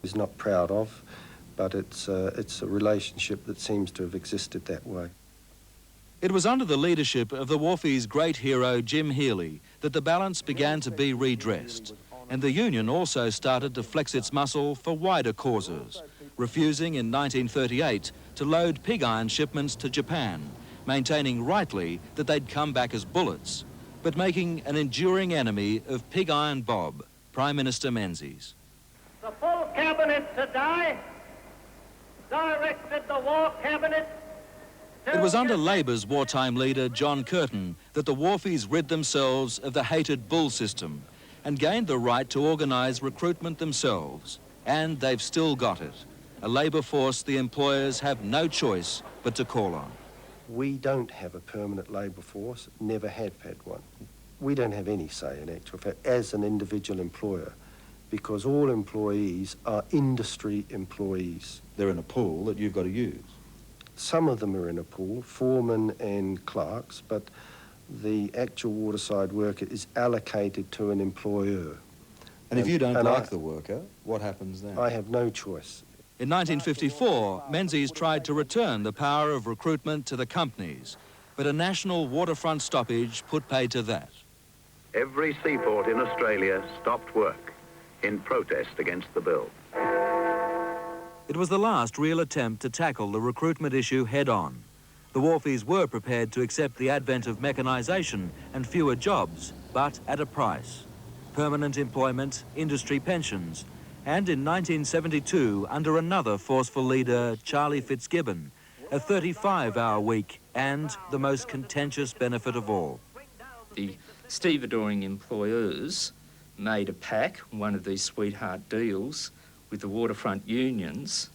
He's not proud of, but it's a relationship that seems to have existed that way. It was under the leadership of the wharfies' great hero, Jim Healy, that the balance began to be redressed. And the union also started to flex its muscle for wider causes, refusing in 1938 to load pig iron shipments to Japan, maintaining rightly that they'd come back as bullets, but making an enduring enemy of Pig Iron Bob, Prime Minister Menzies. The full cabinet today directed the war cabinet. It was under Labour's wartime leader, John Curtin, that the wharfies rid themselves of the hated bull system and gained the right to organise recruitment themselves. And they've still got it. A labour force the employers have no choice but to call on. We don't have a permanent labour force, never have had one. We don't have any say in actual fact as an individual employer, because all employees are industry employees. They're in a pool that you've got to use. Some of them are in a pool, foremen and clerks, but the actual waterside worker is allocated to an employer. And if you don't like the worker, what happens then? I have no choice. In 1954, Menzies tried to return the power of recruitment to the companies, but a national waterfront stoppage put paid to that. Every seaport in Australia stopped work in protest against the bill. It was the last real attempt to tackle the recruitment issue head-on. The wharfies were prepared to accept the advent of mechanisation and fewer jobs, but at a price. Permanent employment, industry pensions, and in 1972, under another forceful leader, Charlie Fitzgibbon, a 35-hour week and the most contentious benefit of all. The stevedoring employers made a pact, one of these sweetheart deals, with the waterfront unions,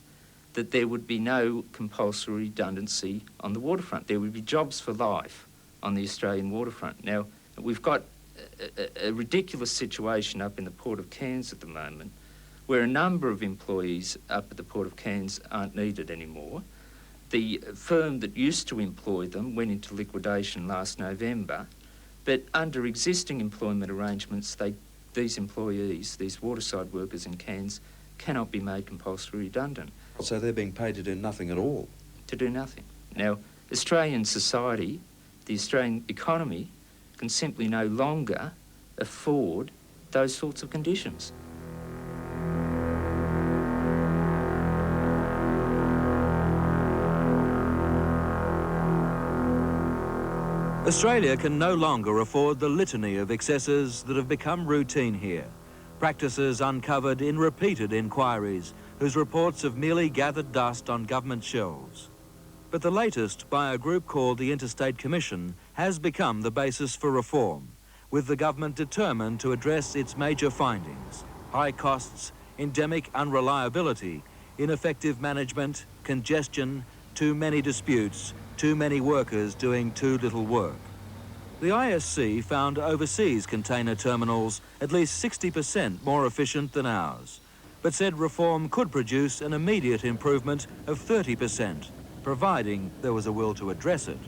that there would be no compulsory redundancy on the waterfront. There would be jobs for life on the Australian waterfront. Now, we've got a ridiculous situation up in the Port of Cairns at the moment, where a number of employees up at the Port of Cairns aren't needed anymore. The firm that used to employ them went into liquidation last November, but under existing employment arrangements, these employees, these waterside workers in Cairns, cannot be made compulsory redundant. So they're being paid to do nothing at all? To do nothing. Now, Australian society, the Australian economy, can simply no longer afford those sorts of conditions. Australia can no longer afford the litany of excesses that have become routine here. Practices uncovered in repeated inquiries whose reports have merely gathered dust on government shelves. But the latest by a group called the Interstate Commission has become the basis for reform, with the government determined to address its major findings: high costs, endemic unreliability, ineffective management, congestion, too many disputes, too many workers doing too little work. The ISC found overseas container terminals at least 60% more efficient than ours, but said reform could produce an immediate improvement of 30%, providing there was a will to address it.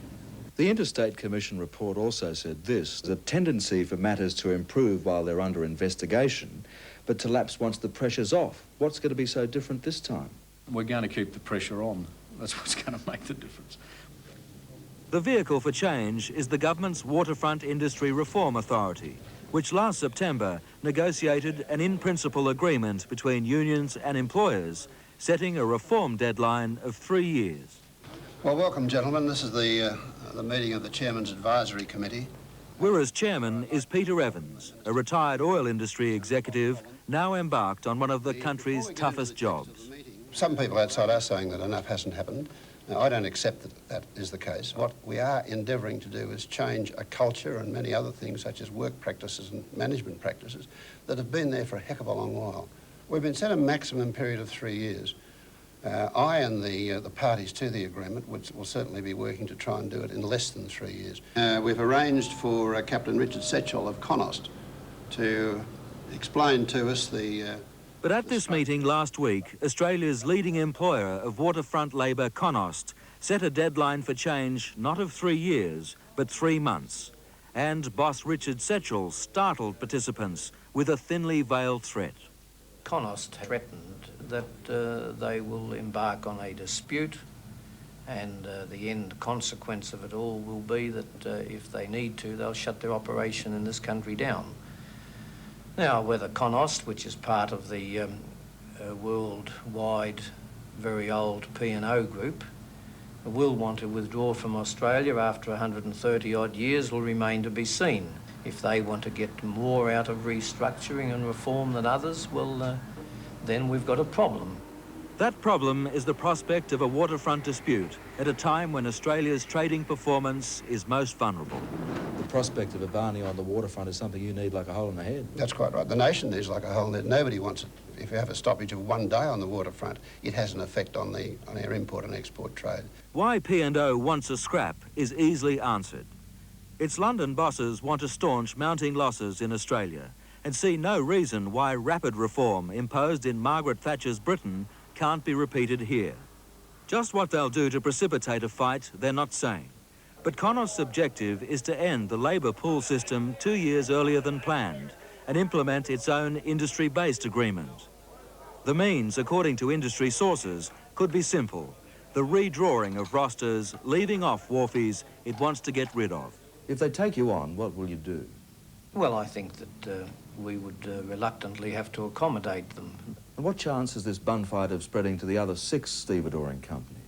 The Interstate Commission report also said this: the tendency for matters to improve while they're under investigation, but to lapse once the pressure's off. What's going to be so different this time? We're going to keep the pressure on. That's what's going to make the difference. The vehicle for change is the government's Waterfront Industry Reform Authority, which last September negotiated an in-principle agreement between unions and employers, setting a reform deadline of 3 years. Well, welcome, gentlemen. This is the meeting of the Chairman's Advisory Committee. Wirra's chairman is Peter Evans, a retired oil industry executive now embarked on one of the country's toughest jobs. Some people outside are saying that enough hasn't happened. Now, I don't accept that that is the case. What we are endeavouring to do is change a culture and many other things, such as work practices and management practices, that have been there for a heck of a long while. We've been set a maximum period of 3 years. I and the parties to the agreement will certainly be working to try and do it in less than 3 years. We've arranged for Captain Richard Setchell of Connost to explain to us the... But at this meeting last week, Australia's leading employer of waterfront labour, Connost, set a deadline for change not of 3 years, but 3 months. And boss Richard Setchell startled participants with a thinly veiled threat. Conost threatened that they will embark on a dispute, and the end consequence of it all will be that if they need to, they'll shut their operation in this country down. Now, whether Conost, which is part of the worldwide, very old P&O group, will want to withdraw from Australia after 130 odd years will remain to be seen. If they want to get more out of restructuring and reform than others, well, then we've got a problem. That problem is the prospect of a waterfront dispute at a time when Australia's trading performance is most vulnerable. The prospect of a Barney on the waterfront is something you need like a hole in the head. That's quite right. The nation needs like a hole in the head. Nobody wants it. If you have a stoppage of one day on the waterfront, it has an effect on our import and export trade. Why P&O wants a scrap is easily answered. Its London bosses want to staunch mounting losses in Australia and see no reason why rapid reform imposed in Margaret Thatcher's Britain can't be repeated here. Just what they'll do to precipitate a fight, they're not saying. But Conost's objective is to end the labour pool system 2 years earlier than planned and implement its own industry-based agreement. The means, according to industry sources, could be simple: the redrawing of rosters, leaving off wharfies it wants to get rid of. If they take you on, what will you do? Well, I think that we would reluctantly have to accommodate them. And what chance is this bun fight of spreading to the other 6 stevedoring companies?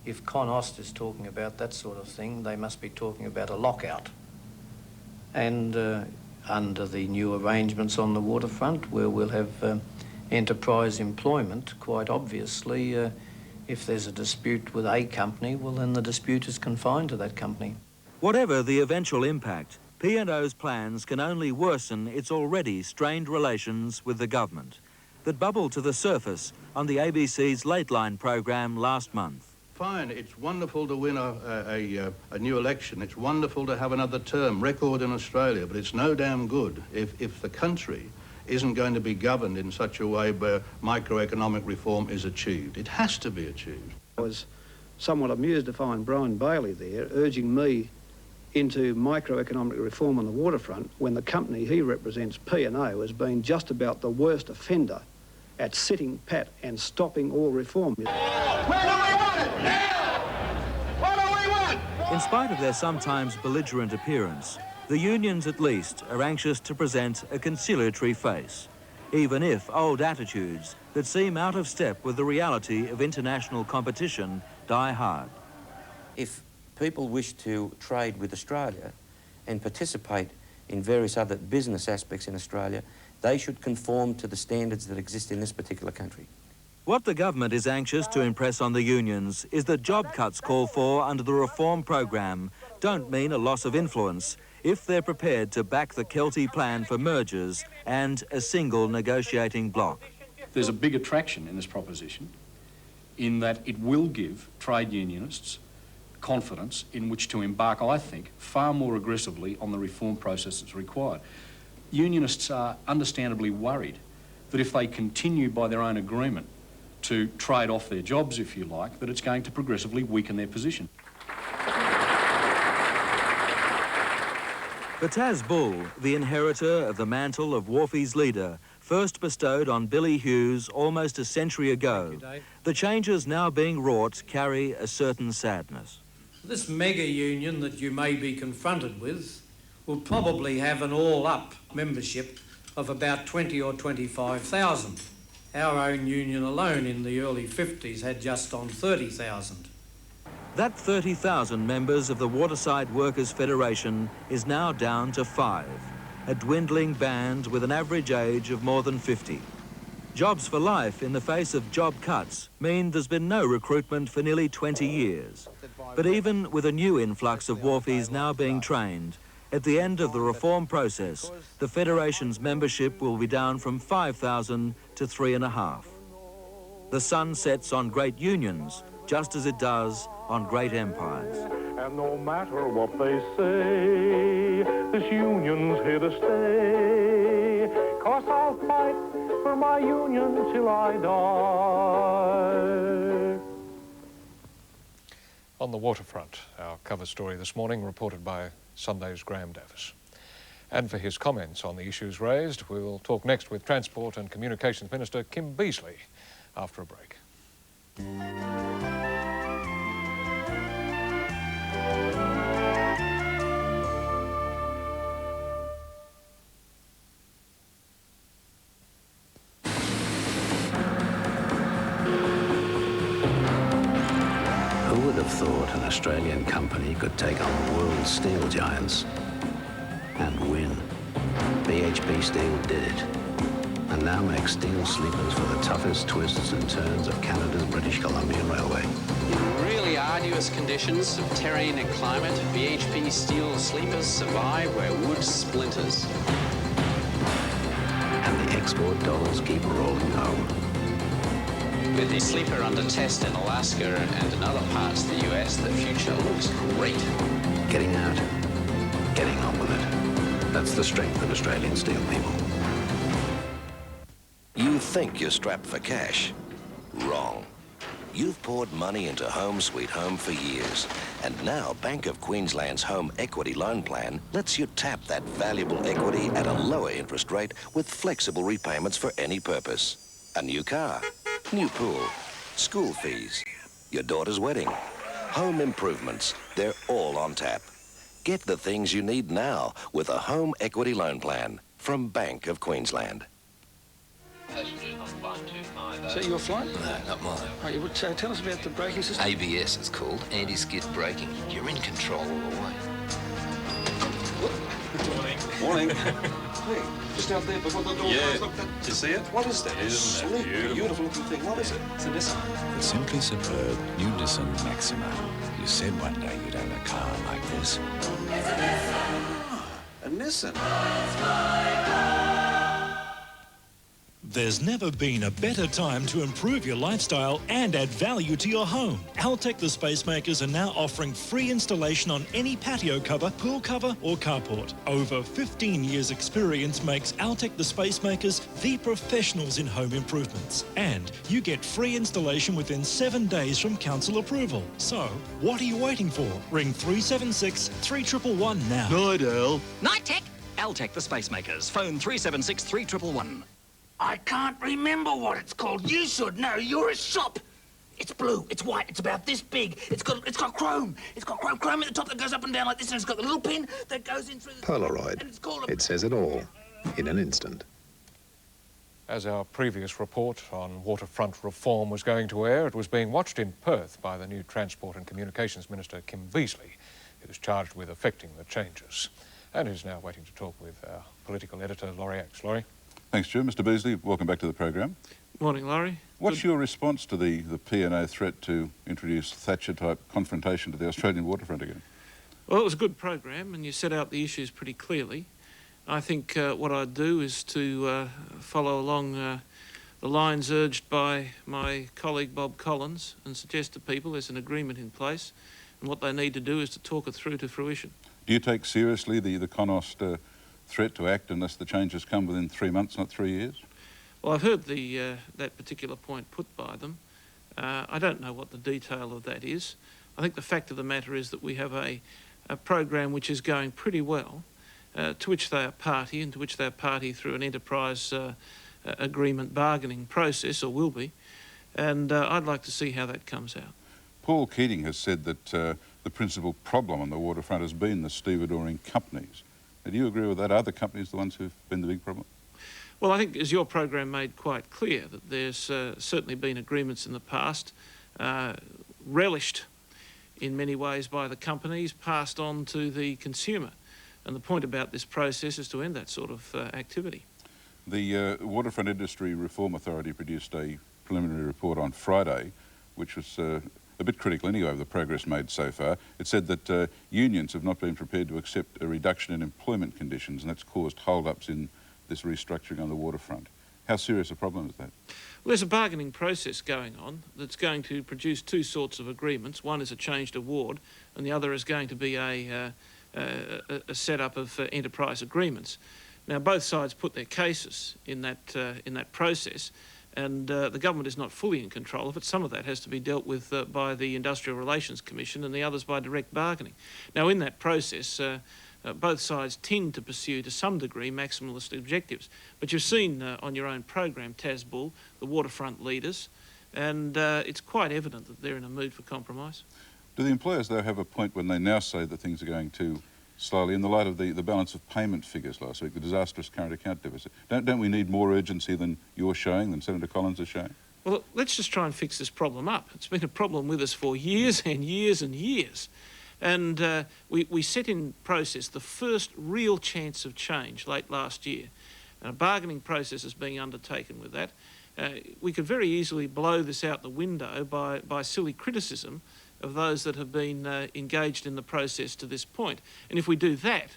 If Conost is talking about that sort of thing, they must be talking about a lockout. And under the new arrangements on the waterfront, where we'll have enterprise employment, quite obviously, if there's a dispute with a company, well, then the dispute is confined to that company. Whatever the eventual impact, P&O's plans can only worsen its already strained relations with the government that bubbled to the surface on the ABC's Late Line programme last month. Fine, it's wonderful to win a new election. It's wonderful to have another term, record in Australia, but it's no damn good if the country isn't going to be governed in such a way where microeconomic reform is achieved. It has to be achieved. I was somewhat amused to find Brian Bailey there urging me into microeconomic reform on the waterfront when the company he represents, P&O, has been just about the worst offender at sitting pat and stopping all reform. Where do we want it? Now! What do we want? In spite of their sometimes belligerent appearance, the unions at least are anxious to present a conciliatory face, even if old attitudes that seem out of step with the reality of international competition die hard. If people wish to trade with Australia and participate in various other business aspects in Australia, they should conform to the standards that exist in this particular country. What the government is anxious to impress on the unions is that job cuts called for under the reform program don't mean a loss of influence if they're prepared to back the Kelty plan for mergers and a single negotiating bloc. There's a big attraction in this proposition in that it will give trade unionists confidence in which to embark, I think, far more aggressively on the reform process that's required. Unionists are understandably worried that if they continue by their own agreement to trade off their jobs, if you like, that it's going to progressively weaken their position. For Taz Bull, the inheritor of the mantle of Wharfie's leader, first bestowed on Billy Hughes almost a century ago, the changes now being wrought carry a certain sadness. This mega union that you may be confronted with will probably have an all-up membership of about 20 or 25,000. Our own union alone in the early 50s had just on 30,000. That 30,000 members of the Waterside Workers' Federation is now down to 5, a dwindling band with an average age of more than 50. Jobs for life in the face of job cuts mean there's been no recruitment for nearly 20 years. But even with a new influx of wharfies now being trained, at the end of the reform process, the Federation's membership will be down from 5,000 to 3.5. The sun sets on great unions, just as it does on great empires. And no matter what they say, this union's here to stay. 'Cause I'll fight for my union till I die. On the waterfront, our cover story this morning, reported by Sunday's Graham Davis. And for his comments on the issues raised, we will talk next with Transport and Communications Minister Kim Beasley after a break. Who would have thought an Australian company could take on world steel giants and win? BHP Steel did it, and now makes steel sleepers for the toughest twists and turns of Canada's British Columbian Railway. In really arduous conditions of terrain and climate, BHP steel sleepers survive where wood splinters. And the export dollars keep rolling home. With the sleeper under test in Alaska and in other parts of the US, the future looks great. Getting out, getting on with it. That's the strength of Australian steel people. You think you're strapped for cash? Wrong. You've poured money into Home Sweet Home for years, and now Bank of Queensland's Home Equity Loan Plan lets you tap that valuable equity at a lower interest rate with flexible repayments for any purpose. A new car, new pool, school fees, your daughter's wedding, home improvements, they're all on tap. Get the things you need now with a Home Equity Loan Plan from Bank of Queensland. Is that your flight? No, not mine. Right, you would tell us about the braking system? ABS, it's called. Anti-skid braking. You're in control all the way. Morning. Morning. Hey, just out there before the door. Yeah. Look, that, Did you see it? What is that? Isn't that Beautiful looking thing. What is it? It's a Nissan. The simply superb new Nissan Maxima. You said one day you'd own a car like this. A Nissan. There's never been a better time to improve your lifestyle and add value to your home. Altec the Spacemakers are now offering free installation on any patio cover, pool cover or carport. Over 15 years experience makes Altec the Spacemakers the professionals in home improvements. And you get free installation within 7 days from council approval. So, what are you waiting for? Ring 376 3111 now. Night, Al. Night Tech. Altec the Spacemakers. Phone 376 3111. I can't remember what it's called. You should know. You're a shop. It's blue. It's white. It's about this big. It's got chrome. It's got chrome at the top that goes up and down like this, and it's got the little pin that goes in through the... Polaroid. It says it all in an instant. As our previous report on waterfront reform was going to air, it was being watched in Perth by the new Transport and Communications Minister, Kim Beasley, who's charged with effecting the changes, and who's now waiting to talk with our political editor, Laurie. Laurie? Thanks, Stu. Mr Beasley, welcome back to the program. Morning, Laurie. What's your response to the P&O threat to introduce Thatcher-type confrontation to the Australian waterfront again? Well, it was a good program, and you set out the issues pretty clearly. I think what I'd do is to follow along the lines urged by my colleague Bob Collins and suggest to people there's an agreement in place, and what they need to do is to talk it through to fruition. Do you take seriously the Conost threat to act unless the changes come within 3 months, not 3 years? Well, I've heard that particular point put by them. I don't know what the detail of that is. I think the fact of the matter is that we have a program which is going pretty well, to which they are party, and to which they are party through an enterprise agreement bargaining process, or will be, and I'd like to see how that comes out. Paul Keating has said that the principal problem on the waterfront has been the stevedoring companies. Do you agree with that? Are the companies the ones who've been the big problem? Well, I think as your program made quite clear, that there's certainly been agreements in the past, relished in many ways by the companies, passed on to the consumer. And the point about this process is to end that sort of activity. The Waterfront Industry Reform Authority produced a preliminary report on Friday, which was a bit critical anyway of the progress made so far. It said that unions have not been prepared to accept a reduction in employment conditions, and that's caused hold-ups in this restructuring on the waterfront. How serious a problem is that? Well, there's a bargaining process going on that's going to produce two sorts of agreements. One is a changed award, and the other is going to be a setup of enterprise agreements. Now, both sides put their cases in that process, and the government is not fully in control of it. Some of that has to be dealt with by the Industrial Relations Commission, and the others by direct bargaining. Now, in that process, both sides tend to pursue, to some degree, maximalist objectives. But you've seen on your own program, Tazbull, the Waterfront leaders, and it's quite evident that they're in a mood for compromise. Do the employers, though, have a point when they now say that things are going too slowly in the light of the balance of payment figures last week, the disastrous current account deficit? Don't we need more urgency than you're showing, than Senator Collins is showing? Well, let's just try and fix this problem up. It's been a problem with us for years and years and years. And we set in process the first real chance of change late last year. And a bargaining process is being undertaken with that. We could very easily blow this out the window by silly criticism of those that have been engaged in the process to this point. And if we do that,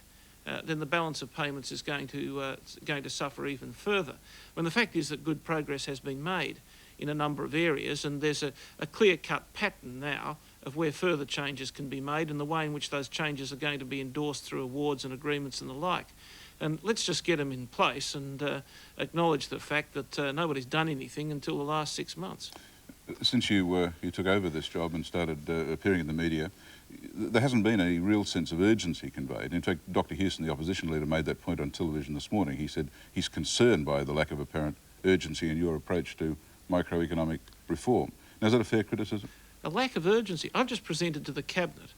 then the balance of payments is going to suffer even further. When the fact is that good progress has been made in a number of areas, and there's a clear-cut pattern now of where further changes can be made and the way in which those changes are going to be endorsed through awards and agreements and the like. And let's just get them in place and acknowledge the fact that nobody's done anything until the last 6 months. Since you took over this job and started appearing in the media, there hasn't been a real sense of urgency conveyed. In fact, Dr. Hewson, the opposition leader, made that point on television this morning. He said he's concerned by the lack of apparent urgency in your approach to microeconomic reform. Now, is that a fair criticism? A lack of urgency. I've just presented to the Cabinet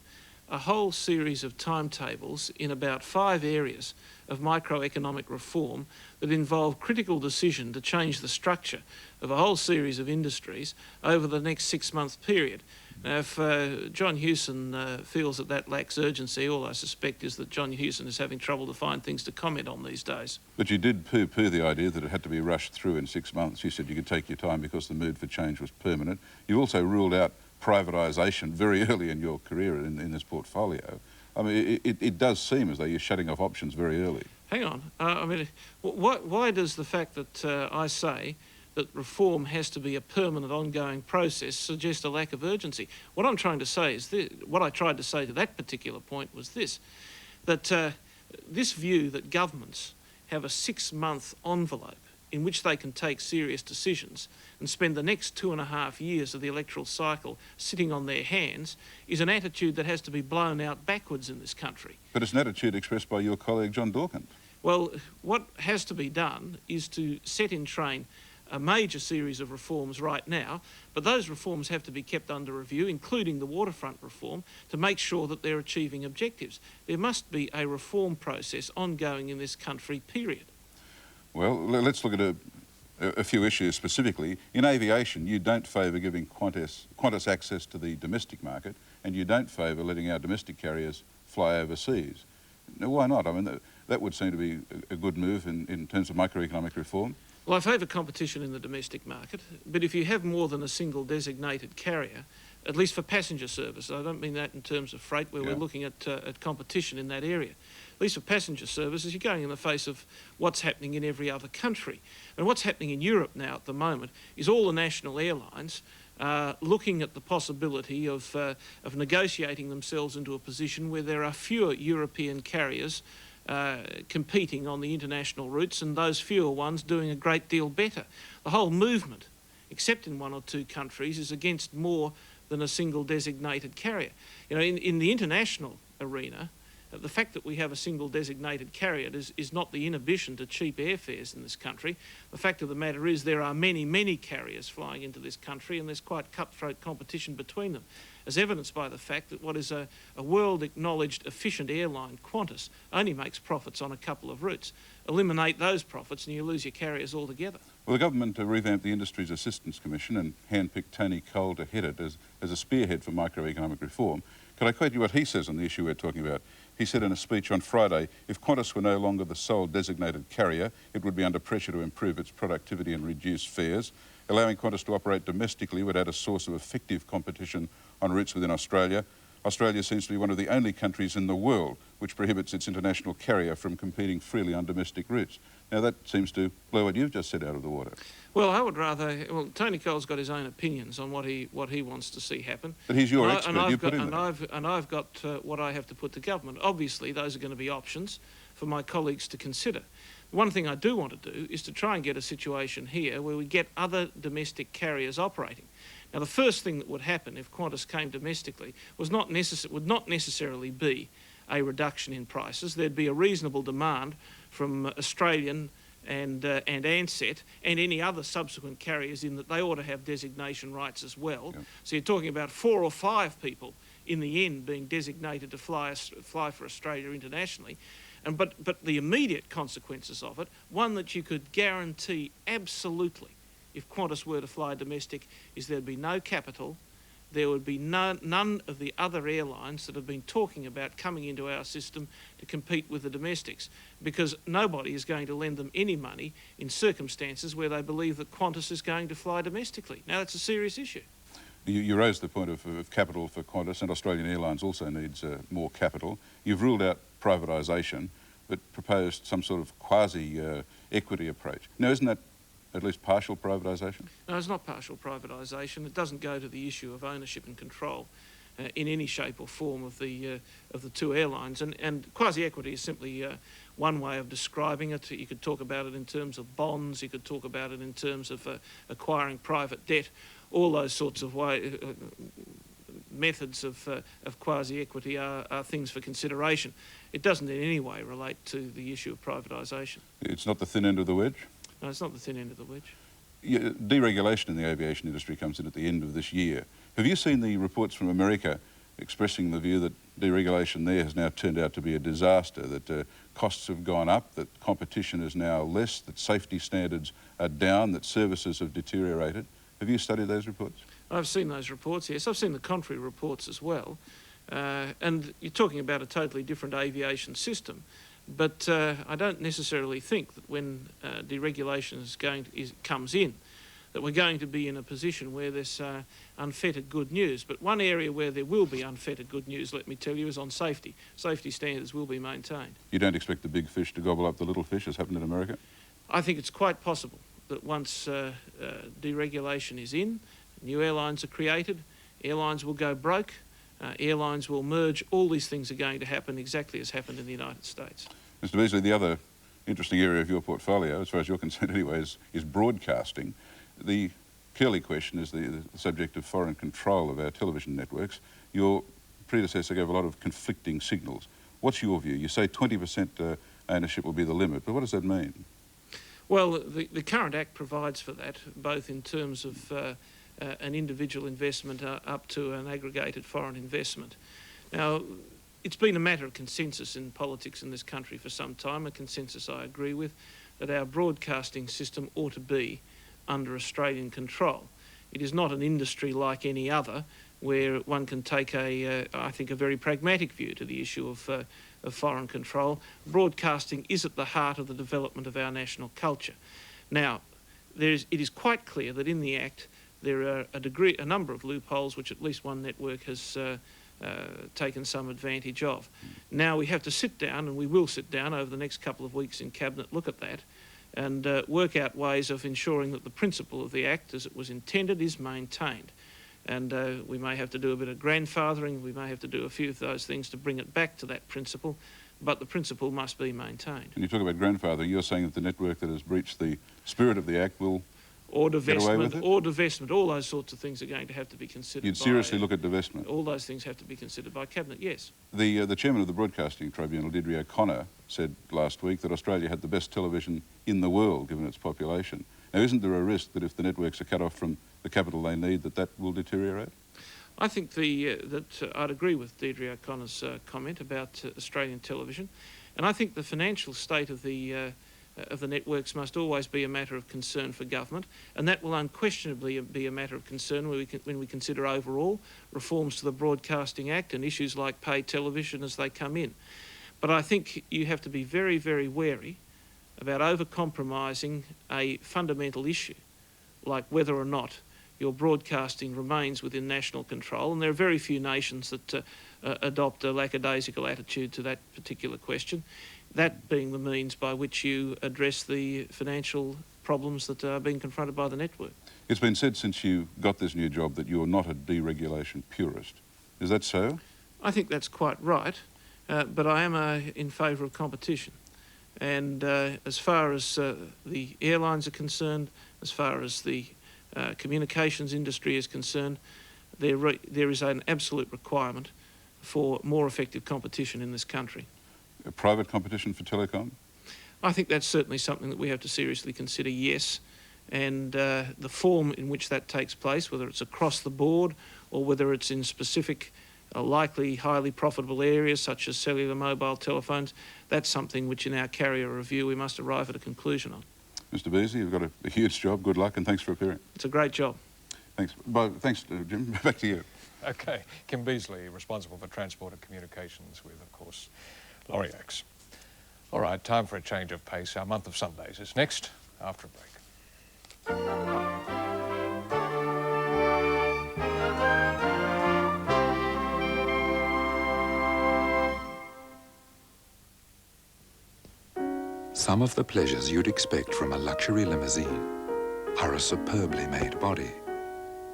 a whole series of timetables in about 5 areas of microeconomic reform that involve critical decision to change the structure of a whole series of industries over the next 6-month period. Now, if John Hewson feels that that lacks urgency, all I suspect is that John Hewson is having trouble to find things to comment on these days. But you did poo-poo the idea that it had to be rushed through in 6 months. You said you could take your time because the mood for change was permanent. You also ruled out privatisation very early in your career in this portfolio. I mean, it does seem as though you're shutting off options very early. Hang on. I mean, why does the fact that I say that reform has to be a permanent, ongoing process suggest a lack of urgency? What I'm trying to say is this, what I tried to say to that particular point was this, that this view that governments have a 6-month envelope in which they can take serious decisions and spend the next 2.5 years of the electoral cycle sitting on their hands is an attitude that has to be blown out backwards in this country. But it's an attitude expressed by your colleague John Dawkins. Well, what has to be done is to set in train a major series of reforms right now, but those reforms have to be kept under review, including the waterfront reform, to make sure that they're achieving objectives. There must be a reform process ongoing in this country, period. Well, let's look at a few issues specifically. In aviation, you don't favour giving Qantas access to the domestic market, and you don't favour letting our domestic carriers fly overseas. Now, why not? I mean, that would seem to be a good move in terms of microeconomic reform. Well, I favour competition in the domestic market, but if you have more than a single designated carrier, at least for passenger service, I don't mean that in terms of freight, where we're looking at competition in that area. At least for passenger services, you're going in the face of what's happening in every other country. And what's happening in Europe now at the moment is all the national airlines looking at the possibility of negotiating themselves into a position where there are fewer European carriers competing on the international routes, and those fewer ones doing a great deal better. The whole movement, except in 1 or 2 countries, is against more than a single designated carrier. You know, in the international arena, the fact that we have a single designated carrier is not the inhibition to cheap airfares in this country. The fact of the matter is there are many, many carriers flying into this country, and there's quite cutthroat competition between them, as evidenced by the fact that what is a world-acknowledged efficient airline, Qantas, only makes profits on a couple of routes. Eliminate those profits and you lose your carriers altogether. Well, the government revamped the Industries Assistance Commission and handpicked Tony Cole to head it as a spearhead for microeconomic reform. Could I quote you what he says on the issue we're talking about? He said in a speech on Friday, if Qantas were no longer the sole designated carrier, it would be under pressure to improve its productivity and reduce fares. Allowing Qantas to operate domestically would add a source of effective competition on routes within Australia. Australia seems to be one of the only countries in the world which prohibits its international carrier from competing freely on domestic routes. Now that seems to blow what you've just said out of the water. Well, I would rather... Well, Tony Cole's got his own opinions on what he wants to see happen. But he's your expert. I've got what I have to put to government. Obviously, those are going to be options for my colleagues to consider. One thing I do want to do is to try and get a situation here where we get other domestic carriers operating. Now, the first thing that would happen if Qantas came domestically would not necessarily be a reduction in prices. There'd be a reasonable demand from Australian and Ansett and any other subsequent carriers in that they ought to have designation rights as well. Yep. So you're talking about 4 or 5 people in the end being designated to fly for Australia internationally. But the immediate consequences of it, one that you could guarantee absolutely if Qantas were to fly domestic, is there'd be no capital, there would be none of the other airlines that have been talking about coming into our system to compete with the domestics, because nobody is going to lend them any money in circumstances where they believe that Qantas is going to fly domestically. Now, that's a serious issue. You raised the point of capital for Qantas, and Australian Airlines also needs more capital. You've ruled out privatisation, but proposed some sort of quasi-equity approach. Now, isn't that at least partial privatisation? No, it's not partial privatisation. It doesn't go to the issue of ownership and control in any shape or form of the two airlines. And quasi-equity is simply one way of describing it. You could talk about it in terms of bonds. You could talk about it in terms of acquiring private debt. All those sorts of methods of quasi-equity are things for consideration. It doesn't in any way relate to the issue of privatisation. It's not the thin end of the wedge? No, it's not the thin end of the wedge. Yeah, deregulation in the aviation industry comes in at the end of this year. Have you seen the reports from America expressing the view that deregulation there has now turned out to be a disaster, that costs have gone up, that competition is now less, that safety standards are down, that services have deteriorated? Have you studied those reports? I've seen those reports, yes. I've seen the contrary reports as well. And you're talking about a totally different aviation system. But I don't necessarily think that when deregulation comes in, that we're going to be in a position where there's unfettered good news. But one area where there will be unfettered good news, let me tell you, is on safety. Safety standards will be maintained. You don't expect the big fish to gobble up the little fish, as happened in America? I think it's quite possible that once deregulation is in, new airlines are created, airlines will go broke, airlines will merge. All these things are going to happen exactly as happened in the United States. Mr. Beazley, the other interesting area of your portfolio, as far as you're concerned anyway, is broadcasting. The curly question is the subject of foreign control of our television networks. Your predecessor gave a lot of conflicting signals. What's your view? You say 20% ownership will be the limit, but what does that mean? Well, the current Act provides for that, both in terms of an individual investment up to an aggregated foreign investment. Now, it's been a matter of consensus in politics in this country for some time, a consensus I agree with, that our broadcasting system ought to be under Australian control. It is not an industry like any other where one can take I think, a very pragmatic view to the issue of foreign control. Broadcasting is at the heart of the development of our national culture. Now, it is quite clear that in the Act there are a number of loopholes which at least one network has taken some advantage of. Now we have to sit down, and we will sit down over the next couple of weeks in Cabinet, look at that, and work out ways of ensuring that the principle of the Act as it was intended is maintained. And we may have to do a bit of grandfathering, we may have to do a few of those things to bring it back to that principle, but the principle must be maintained. When you talk about grandfathering, you're saying that the network that has breached the spirit of the Act will or divestment, all those sorts of things are going to have to be considered. You'd seriously look at divestment? All those things have to be considered by Cabinet, yes. The chairman of the Broadcasting Tribunal, Dmitri, said last week that Australia had the best television in the world, given its population. Now, isn't there a risk that if the networks are cut off from the capital they need, that will deteriorate? I think that I'd agree with Deirdre O'Connor's comment about Australian television, and I think the financial state of the networks must always be a matter of concern for government, and that will unquestionably be a matter of concern when we consider overall reforms to the Broadcasting Act and issues like paid television as they come in. But I think you have to be very, very wary about over-compromising a fundamental issue, like whether or not your broadcasting remains within national control, and there are very few nations that adopt a lackadaisical attitude to that particular question, that being the means by which you address the financial problems that are being confronted by the network. It's been said since you got this new job that you're not a deregulation purist. Is that so? I think that's quite right, but I am in favour of competition. And as far as the airlines are concerned, as far as the communications industry is concerned, there is an absolute requirement for more effective competition in this country. A private competition for telecom? I think that's certainly something that we have to seriously consider, yes. And the form in which that takes place, whether it's across the board or whether it's in specific, likely highly profitable areas such as cellular mobile telephones, that's something which in our carrier review we must arrive at a conclusion on. Mr. Beasley, you've got a huge job. Good luck and thanks for appearing. It's a great job. Thanks. Thanks, Jim. Back to you. Okay. Kim Beasley, responsible for transport and communications with, of course, Laurie. All right, time for a change of pace. Our month of Sundays is next, after a break. Some of the pleasures you'd expect from a luxury limousine are a superbly made body,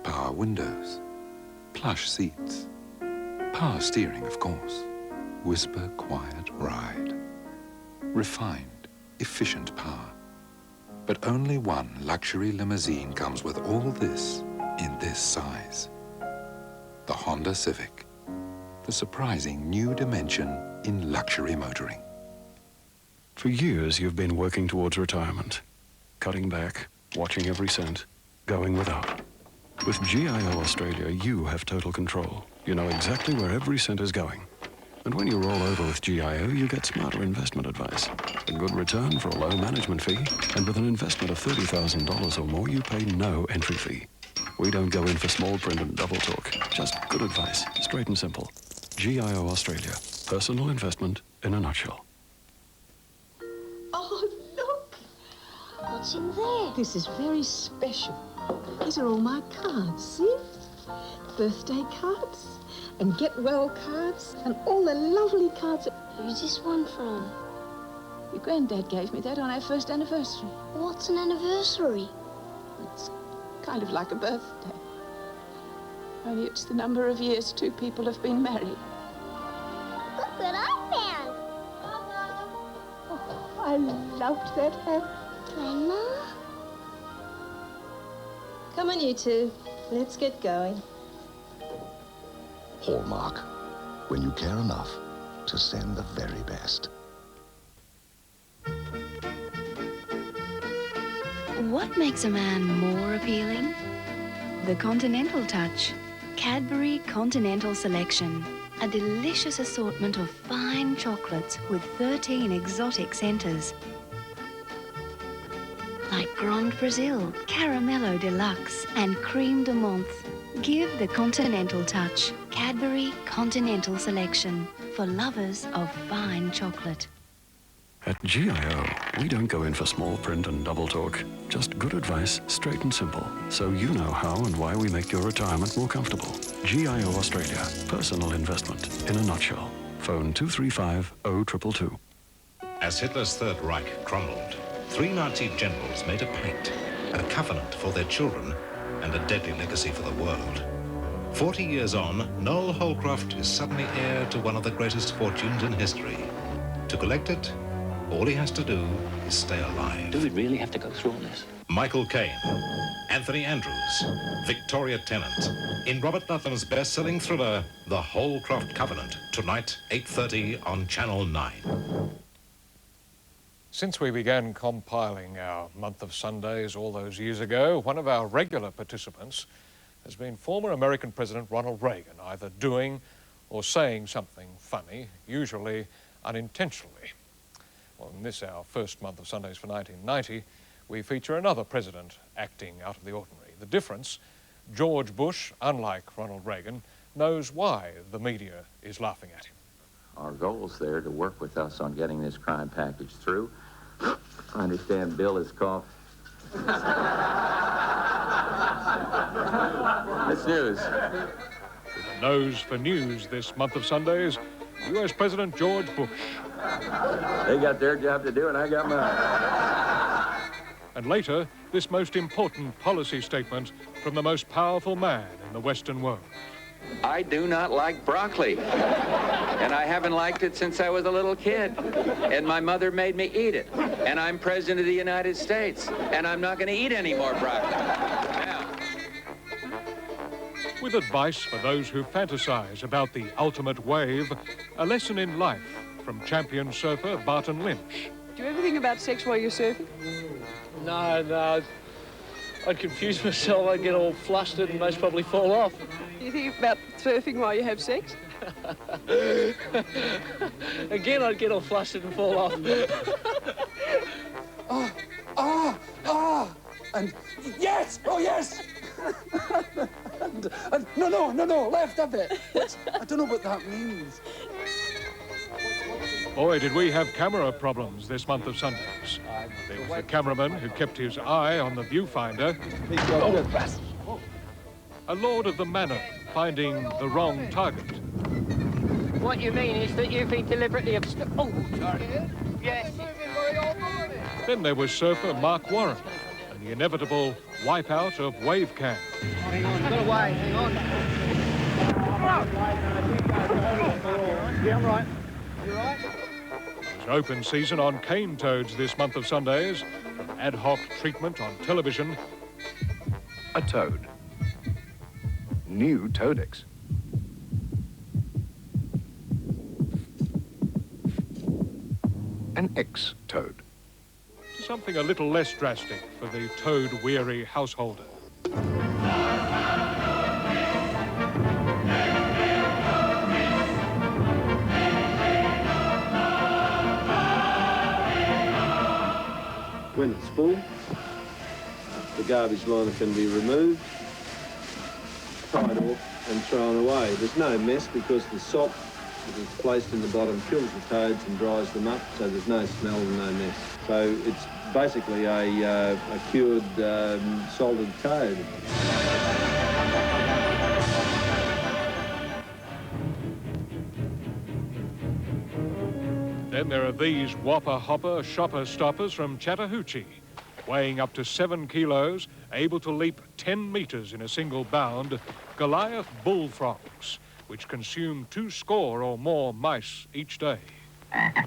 power windows, plush seats, power steering, of course, whisper quiet ride, refined, efficient power. But only one luxury limousine comes with all this in this size. The Honda Civic, the surprising new dimension in luxury motoring. For years, you've been working towards retirement, cutting back, watching every cent, going without. With GIO Australia, you have total control. You know exactly where every cent is going. And when you roll over with GIO, you get smarter investment advice, a good return for a low management fee, and with an investment of $30,000 or more, you pay no entry fee. We don't go in for small print and double talk, just good advice, straight and simple. GIO Australia, personal investment in a nutshell. Oh, look! What's in there? This is very special. These are all my cards, see? Birthday cards and get well cards and all the lovely cards. Who's this one from? Your granddad gave me that on our first anniversary. What's an anniversary? It's kind of like a birthday. Only it's the number of years two people have been married. Look what I found! Oh, I loved that hat. Grandma? Come on, you two. Let's get going. Hallmark, when you care enough to send the very best. What makes a man more appealing? The Continental Touch. Cadbury Continental Selection. A delicious assortment of fine chocolates with 13 exotic centres. Like Grand Brazil, Caramello Deluxe and Creme de Menthe. Give the Continental Touch. Cadbury Continental Selection. For lovers of fine chocolate. At GIO, we don't go in for small print and double talk. Just good advice, straight and simple, so you know how and why we make your retirement more comfortable. GIO Australia, personal investment in a nutshell. Phone 235-0222. As Hitler's Third Reich crumbled, 3 Nazi generals made a pact, a covenant for their children, and a deadly legacy for the world. 40 years on, Noel Holcroft is suddenly heir to one of the greatest fortunes in history. To collect it, all he has to do is stay alive. Do we really have to go through all this? Michael Caine, Anthony Andrews, Victoria Tennant, in Robert Nutham's best-selling thriller, The Holcroft Covenant, tonight, 8:30 on Channel 9. Since we began compiling our month of Sundays all those years ago, one of our regular participants has been former American President Ronald Reagan, either doing or saying something funny, usually unintentionally. Well, in this, our first month of Sundays for 1990, we feature another president acting out of the ordinary. The difference, George Bush, unlike Ronald Reagan, knows why the media is laughing at him. Our goal's there to work with us on getting this crime package through. I understand Bill is cough. It's news. With a nose for news this month of Sundays, U.S. President George Bush. They got their job to do and I got mine. And later, this most important policy statement from the most powerful man in the Western world. I do not like broccoli. And I haven't liked it since I was a little kid. And my mother made me eat it. And I'm President of the United States. And I'm not going to eat any more broccoli. Now. With advice for those who fantasize about the ultimate wave, a lesson in life from champion surfer Barton Lynch. Do you ever think about sex while you're surfing? No. I'd confuse myself, I'd get all flustered and most probably fall off. Do you think about surfing while you have sex? Again, I'd get all flustered and fall off. And yes! Oh, yes! and no, left a bit. I don't know what that means. Boy, did we have camera problems this month of Sundays. There was the cameraman who kept his eye on the viewfinder. A lord of the manor finding the wrong target. What you mean is that you've been deliberately Oh, sorry. Yes. Then there was surfer Mark Warren and the inevitable wipeout of wave cam. Hang on, got away, hang on. Yeah, I'm right. You right? It was open season on cane toads this month of Sundays, from ad hoc treatment on television. A toad. New Toadex. An ex-toad. Something a little less drastic for the toad-weary householder. When it's full, the garbage liner can be removed, tied off and thrown away. There's no mess because the sop that is placed in the bottom kills the toads and dries them up, so there's no smell and no mess. So it's basically a cured salted toad. Then there are these whopper hopper shopper stoppers from Chattahoochee, weighing up to 7 kilos, able to leap 10 meters in a single bound, Goliath bullfrogs, which consume 20 or more mice each day. A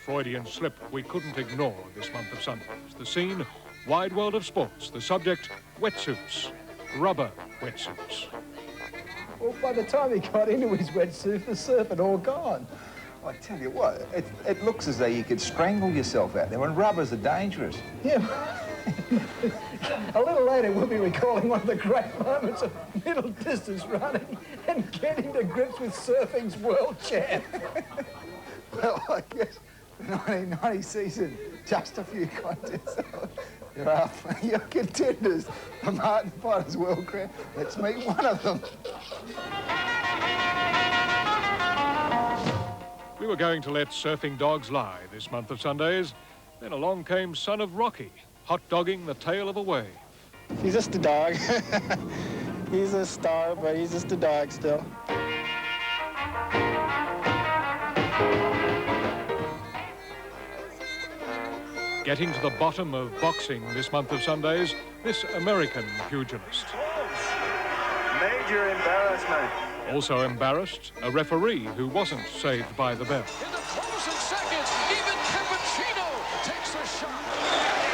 Freudian slip we couldn't ignore this month of Sundays. The scene, wide world of sports. The subject, wetsuits, rubber wetsuits. Well, by the time he got into his wetsuit, the surf had all gone. I tell you what, it looks as though you could strangle yourself out there, and rubbers are dangerous. Yeah. A little later, we'll be recalling one of the great moments of middle distance running and getting to grips with surfing's world champ. Well, I guess the 1990 season, just a few contests. Your contenders, the Martin Potter's World Crown. Let's meet one of them. We were going to let surfing dogs lie this month of Sundays. Then along came Son of Rocky, hot-dogging the tail of a wave. He's just a dog. He's a star, but he's just a dog still. Getting to the bottom of boxing this month of Sundays, this American pugilist. Major embarrassment. Also embarrassed, a referee who wasn't saved by the bell. In the closing seconds, even Cappuccino takes a shot.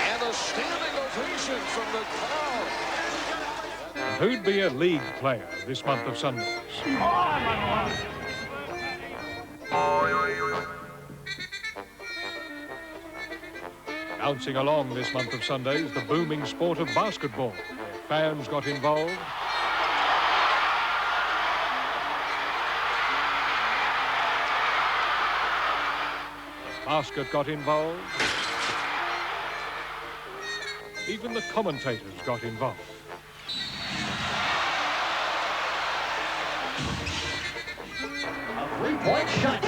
And a standing ovation from the crowd. Who'd be a league player this month of Sundays? Bouncing along this month of Sundays, the booming sport of basketball. Fans got involved. The basket got involved. Even the commentators got involved. A three-point shot.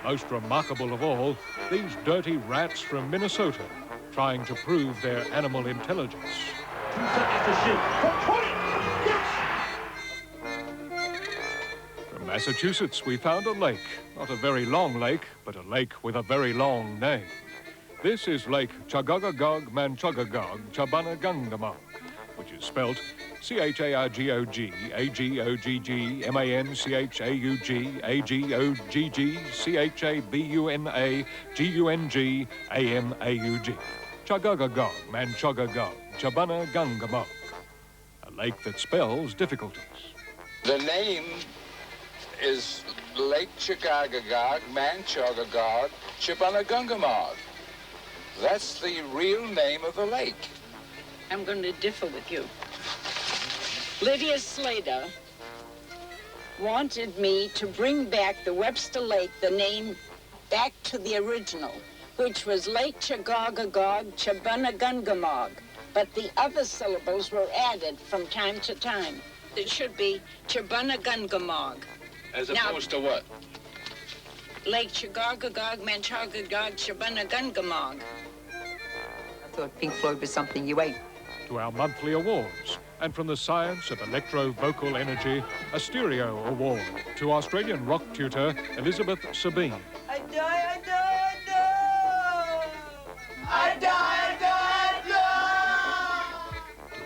Most remarkable of all, these dirty rats from Minnesota trying to prove their animal intelligence. 2 seconds to shoot. Yes! From Massachusetts, we found a lake. Not a very long lake, but a lake with a very long name. This is Lake Chagogagog Manchogagog Chabanagangdamog, which is spelt Chargagagog-Manchogagog Chabanagangdamog. lake that spells difficulties. The name is Lake Chagagagog, Manchagagog, Chibunagungamog. That's the real name of the lake. I'm going to differ with you. Lydia Slater wanted me to bring back the Webster Lake, the name back to the original, which was Lake Chagagagog, Chibunagungamog. But the other syllables were added from time to time. It should be Chibunagungamog. As opposed to what? Lake Chagagagog, Manchagagog, Chibunagungamog. I thought Pink Floyd was something you ate. To our monthly awards, and from the science of electro-vocal energy, a stereo award to Australian rock tutor Elizabeth Sabine. I die, I die, I die! I die, I die, I die!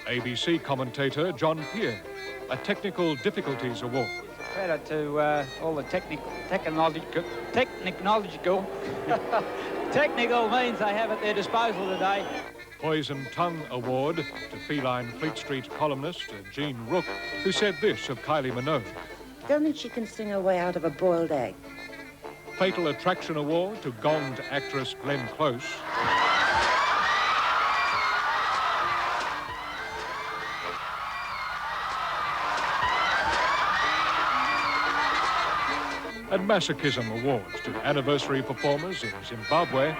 To ABC commentator John Pierre, a technical difficulties award. Credit to all the technical means they have at their disposal today. Poison Tongue Award to feline Fleet Street columnist Jean Rook, who said this of Kylie Minogue. Don't think she can sing her way out of a boiled egg. Fatal Attraction Award to gonged actress Glenn Close. And Masochism Awards to anniversary performers in Zimbabwe.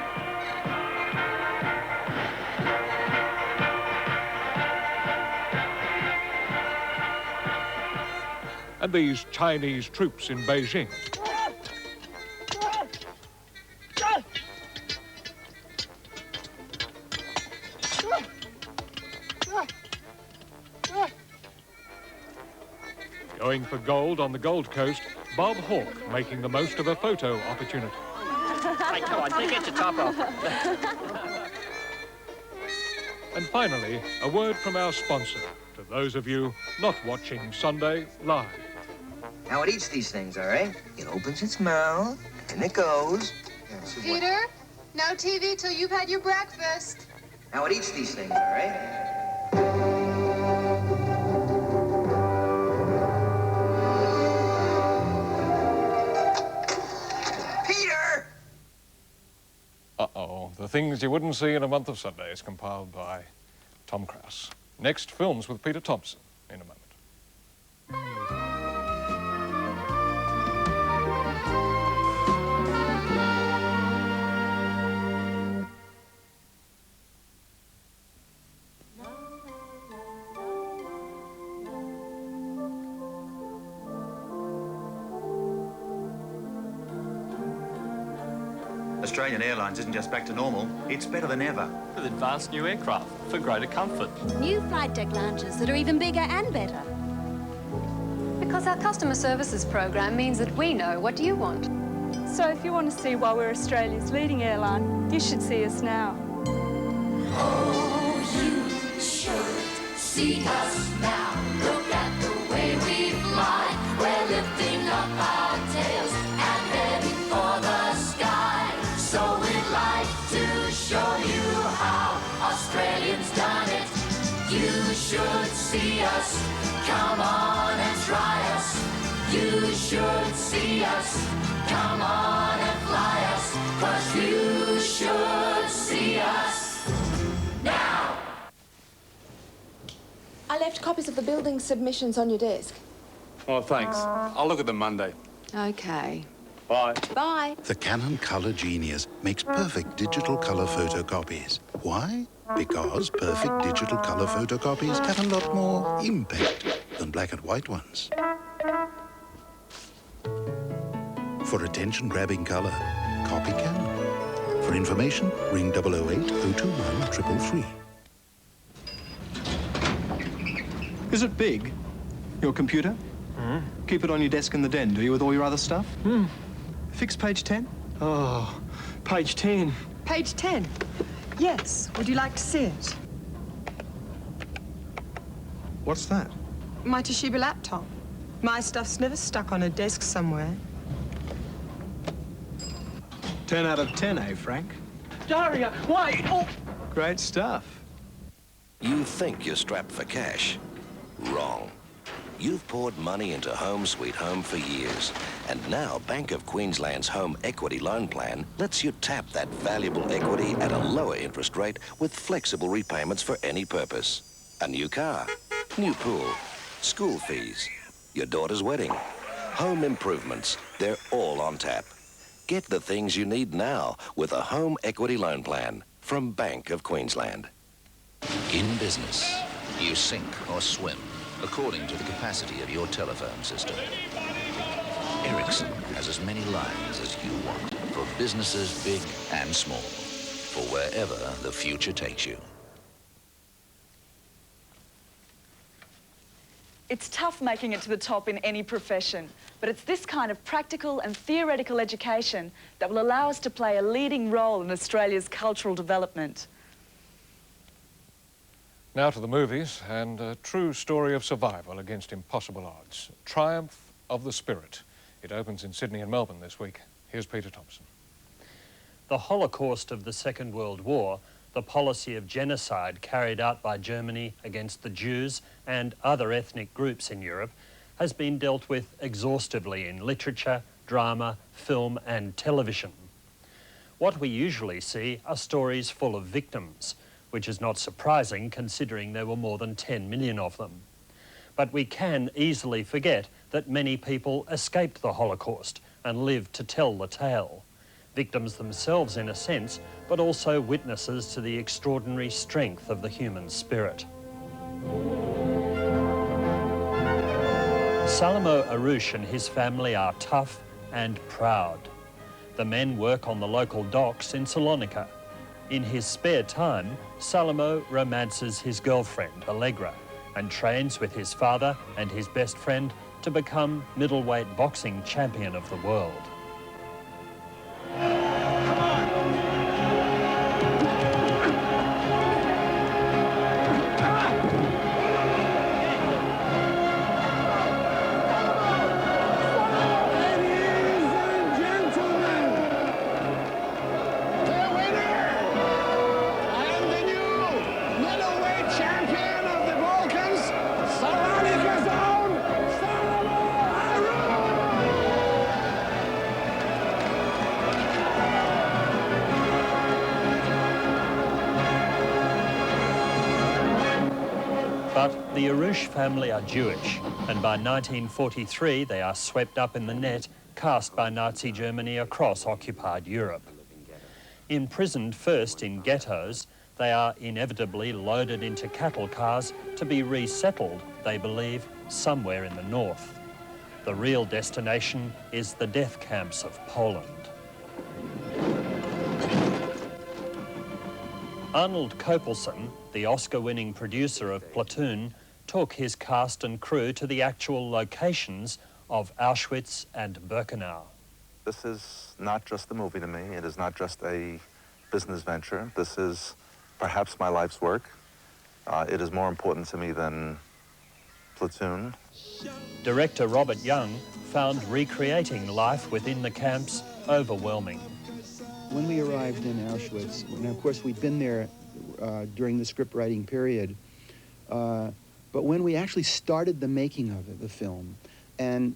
And these Chinese troops in Beijing. Going for gold on the Gold Coast, Bob Hawke making the most of a photo opportunity. Hey, come on, get your top off. And finally, a word from our sponsor to those of you not watching Sunday live. Now it eats these things, all right? It opens its mouth, and it goes. Peter, no TV till you've had your breakfast. Now it eats these things, all right? Peter! Uh-oh, the things you wouldn't see in a month of Sundays, compiled by Tom Krause. Next, films with Peter Thompson in a moment. Australian Airlines isn't just back to normal, it's better than ever. With advanced new aircraft for greater comfort. New flight deck lounges that are even bigger and better. Because our customer services program means that we know what you want. So if you want to see why we're Australia's leading airline, you should see us now. Oh, you should see us now. Look at the way we fly. We're lifting up our tails and heading for the sky. So we'd like to show you how Australians done it. You should see us. Come on and try us. You should see us. Come on and fly us. 'Cause you should see us now. I left copies of the building submissions on your desk. Oh, thanks. I'll look at them Monday. Okay. Bye. Bye. The Canon Color Genius makes perfect digital color photocopies. Why? Because perfect digital color photocopies have a lot more impact than black and white ones. For attention-grabbing color, copy Canon. For information, ring 008 021 333. Is it big, your computer? Keep it on your desk in the den, do you, with all your other stuff? Fix page 10? Oh, page 10. Page 10? Yes. Would you like to see it? What's that? My Toshiba laptop. My stuff's never stuck on a desk somewhere. 10 out of 10, eh, Frank? Daria, why? Oh. Great stuff. You think you're strapped for cash, Wrong. You've poured money into Home Sweet Home for years, and now Bank of Queensland's Home Equity Loan Plan lets you tap that valuable equity at a lower interest rate with flexible repayments for any purpose. A new car, new pool, school fees, your daughter's wedding, home improvements, they're all on tap. Get the things you need now with a Home Equity Loan Plan from Bank of Queensland. In business, you sink or swim according to the capacity of your telephone system. Ericsson has as many lines as you want for businesses big and small, for wherever the future takes you. It's tough making it to the top in any profession, but it's this kind of practical and theoretical education that will allow us to play a leading role in Australia's cultural development. Now to the movies, and a true story of survival against impossible odds. Triumph of the Spirit. It opens in Sydney and Melbourne this week. Here's Peter Thompson. The Holocaust of the Second World War, the policy of genocide carried out by Germany against the Jews and other ethnic groups in Europe, has been dealt with exhaustively in literature, drama, film and television. What we usually see are stories full of victims, which is not surprising considering there were more than 10 million of them. But we can easily forget that many people escaped the Holocaust and lived to tell the tale. Victims themselves in a sense, but also witnesses to the extraordinary strength of the human spirit. Salamo Arush and his family are tough and proud. The men work on the local docks in Salonika. In his spare time, Salamo romances his girlfriend, Allegra, and trains with his father and his best friend to become middleweight boxing champion of the world. But the Arush family are Jewish, and by 1943 they are swept up in the net cast by Nazi Germany across occupied Europe. Imprisoned first in ghettos, they are inevitably loaded into cattle cars to be resettled, they believe, somewhere in the north. The real destination is the death camps of Poland. Arnold Kopelson, the Oscar-winning producer of Platoon, took his cast and crew to the actual locations of Auschwitz and Birkenau. This is not just a movie to me. It is not just a business venture. This is perhaps my life's work. It is more important to me than Platoon. Director Robert Young found recreating life within the camps overwhelming. When we arrived in Auschwitz, and of course we'd been there during the script writing period, but when we actually started the making of it, the film, and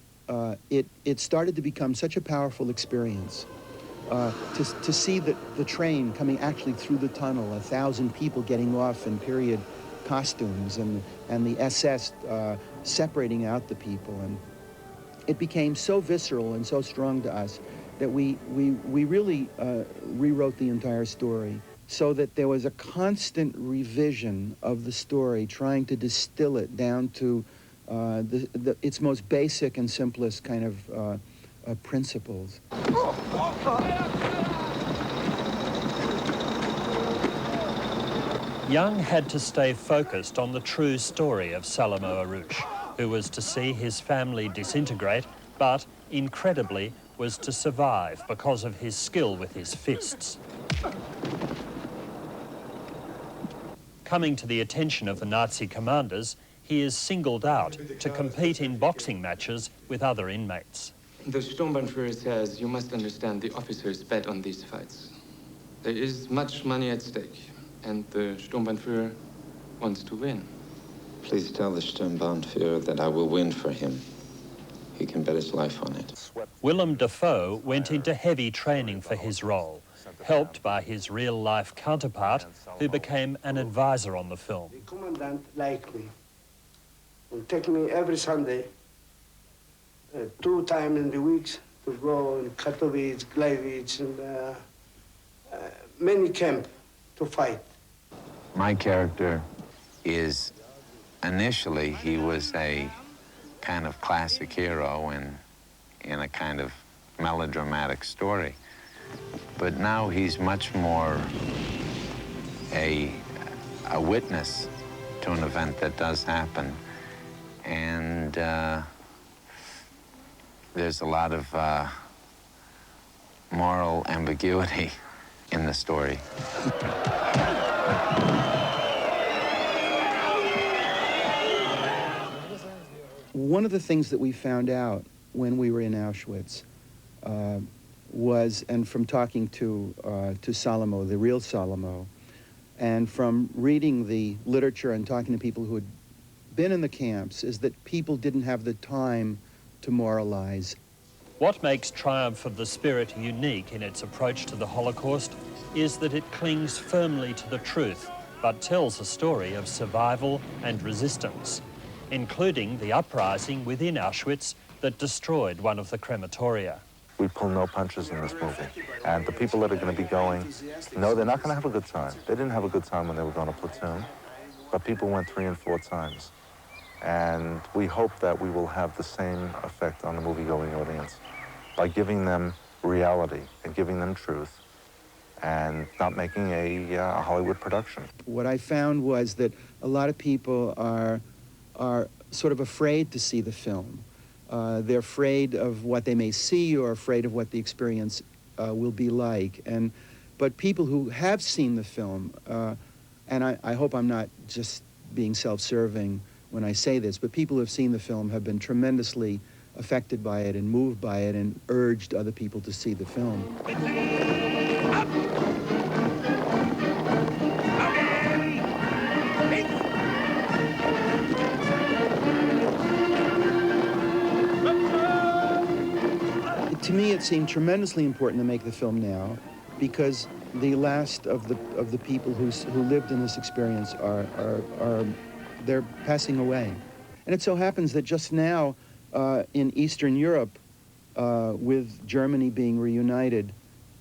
it started to become such a powerful experience to see the train coming actually through the tunnel, 1,000 people getting off in period costumes, and the SS separating out the people, and it became so visceral and so strong to us that we really rewrote the entire story so that there was a constant revision of the story, trying to distill it down to its most basic and simplest kind of principles. Young had to stay focused on the true story of Salamo Arush, who was to see his family disintegrate, but, incredibly, was to survive because of his skill with his fists. Coming to the attention of the Nazi commanders, he is singled out to compete in boxing matches with other inmates. The Sturmbannführer says you must understand the officers bet on these fights. There is much money at stake, and the Sturmbannführer wants to win. Please tell the Sturmbannführer that I will win for him. He can bet his life on it. Willem Dafoe went into heavy training for his role, helped by his real-life counterpart, who became an advisor on the film. The commandant liked me. Will take me every Sunday, 2 times in the weeks, to go in Katowice, Gleiwitz, and many camps to fight. My character is, initially, he was a kind of classic hero in a kind of melodramatic story. But now he's much more a witness to an event that does happen. And there's a lot of moral ambiguity in the story. One of the things that we found out when we were in Auschwitz was, and from talking to Salomo, the real Salomo, and from reading the literature and talking to people who had been in the camps, is that people didn't have the time to moralize. What makes Triumph of the Spirit unique in its approach to the Holocaust is that it clings firmly to the truth, but tells a story of survival and resistance, including the uprising within Auschwitz that destroyed one of the crematoria. We pull no punches in this movie. And the people that are going to be going, no, they're not going to have a good time. They didn't have a good time when they were going to Platoon, but people went 3 and 4 times. And we hope that we will have the same effect on the movie-going audience by giving them reality and giving them truth and not making a Hollywood production. What I found was that a lot of people are sort of afraid to see the film. They're afraid of what they may see or afraid of what the experience will be like. But people who have seen the film, and I hope I'm not just being self-serving when I say this, but people who have seen the film have been tremendously affected by it and moved by it and urged other people to see the film. To me, it seemed tremendously important to make the film now, because the last of the people who lived in this experience they're passing away, and it so happens that just now, in Eastern Europe, with Germany being reunited,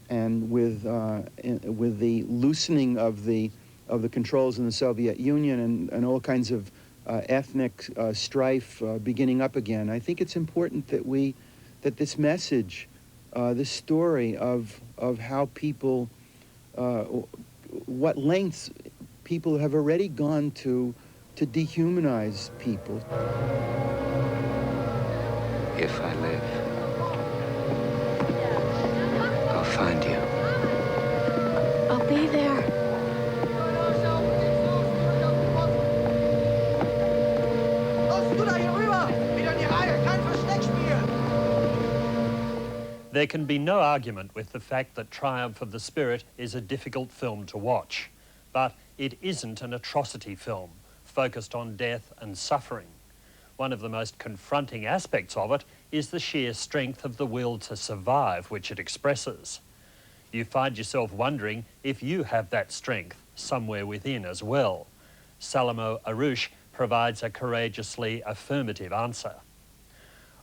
and with the loosening of the controls in the Soviet Union and all kinds of ethnic strife beginning up again, I think it's important that this message, this story of how people, what lengths people have already gone to dehumanize people. If I live, I'll find you. I'll be there. There can be no argument with the fact that Triumph of the Spirit is a difficult film to watch, but it isn't an atrocity film focused on death and suffering. One of the most confronting aspects of it is the sheer strength of the will to survive which it expresses. You find yourself wondering if you have that strength somewhere within as well. Salomo Arush provides a courageously affirmative answer.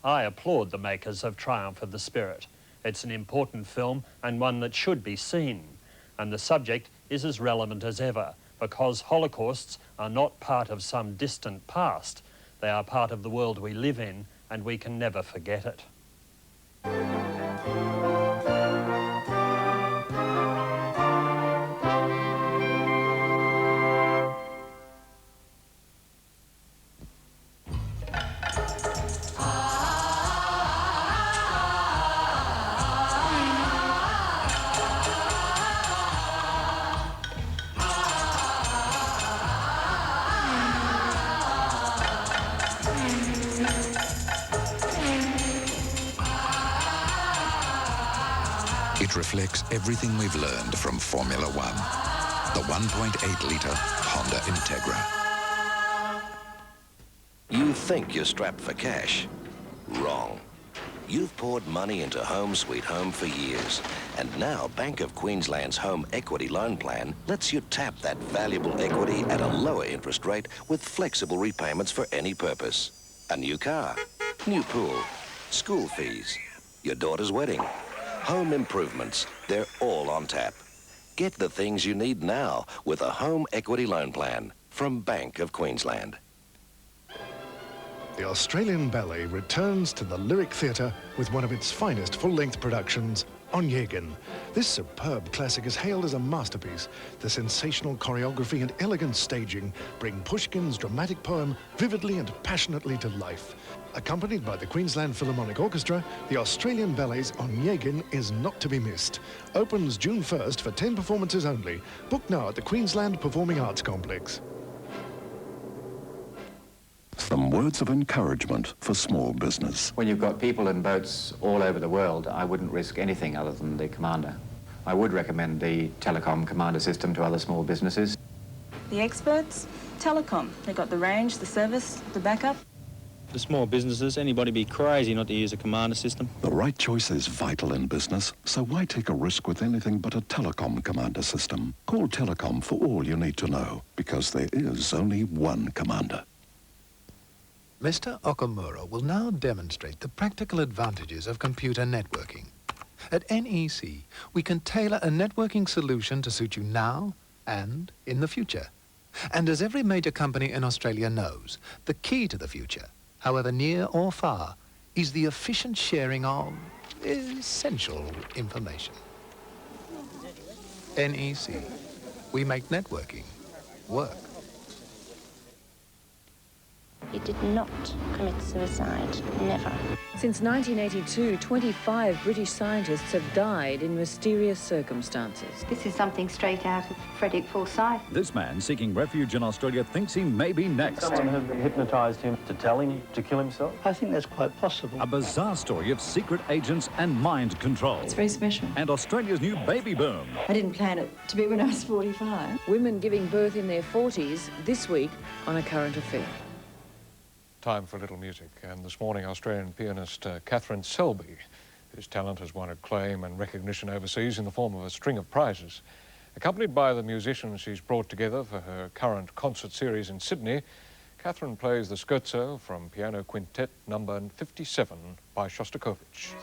I applaud the makers of Triumph of the Spirit. It's an important film and one that should be seen, and the subject is as relevant as ever, because Holocausts are not part of some distant past. They are part of the world we live in, and we can never forget it. It reflects everything we've learned from Formula One. The 1.8-litre Honda Integra. think you're strapped for cash? Wrong. You've poured money into Home Sweet Home for years, and now Bank of Queensland's Home Equity Loan Plan lets you tap that valuable equity at a lower interest rate with flexible repayments for any purpose. A new car, new pool, school fees, your daughter's wedding, home improvements, they're all on tap. Get the things you need now with a Home Equity Loan Plan from Bank of Queensland. The Australian Ballet returns to the Lyric Theatre with one of its finest full-length productions, Onegin. This superb classic is hailed as a masterpiece. The sensational choreography and elegant staging bring Pushkin's dramatic poem vividly and passionately to life. Accompanied by the Queensland Philharmonic Orchestra, the Australian Ballet's Onegin is not to be missed. Opens June 1st for 10 performances only. Book now at the Queensland Performing Arts Complex. Some words of encouragement for small business. When you've got people and boats all over the world, I wouldn't risk anything other than the Commander. I would recommend the Telecom Commander system to other small businesses. The experts? Telecom. They've got the range, the service, the backup. For small businesses, anybody be crazy not to use a Commander system. The right choice is vital in business, so why take a risk with anything but a Telecom Commander system? Call Telecom for all you need to know, because there is only one Commander. Mr. Okamura will now demonstrate the practical advantages of computer networking. At NEC, we can tailor a networking solution to suit you now and in the future. And as every major company in Australia knows, the key to the future, however near or far, is the efficient sharing of essential information. NEC, we make networking work. He did not commit suicide, never. Since 1982, 25 British scientists have died in mysterious circumstances. This is something straight out of Frederick Forsyth. This man seeking refuge in Australia thinks he may be next. Someone have hypnotised him to tell him to kill himself? I think that's quite possible. A bizarre story of secret agents and mind control. It's very special. And Australia's new baby boom. I didn't plan it to be when I was 45. Women giving birth in their 40s this week on A Current Affair. Time for a little music, and this morning Australian pianist Kathryn Selby, whose talent has won acclaim and recognition overseas in the form of a string of prizes. Accompanied by the musicians she's brought together for her current concert series in Sydney, Kathryn plays the scherzo from Piano Quintet number 57 by Shostakovich.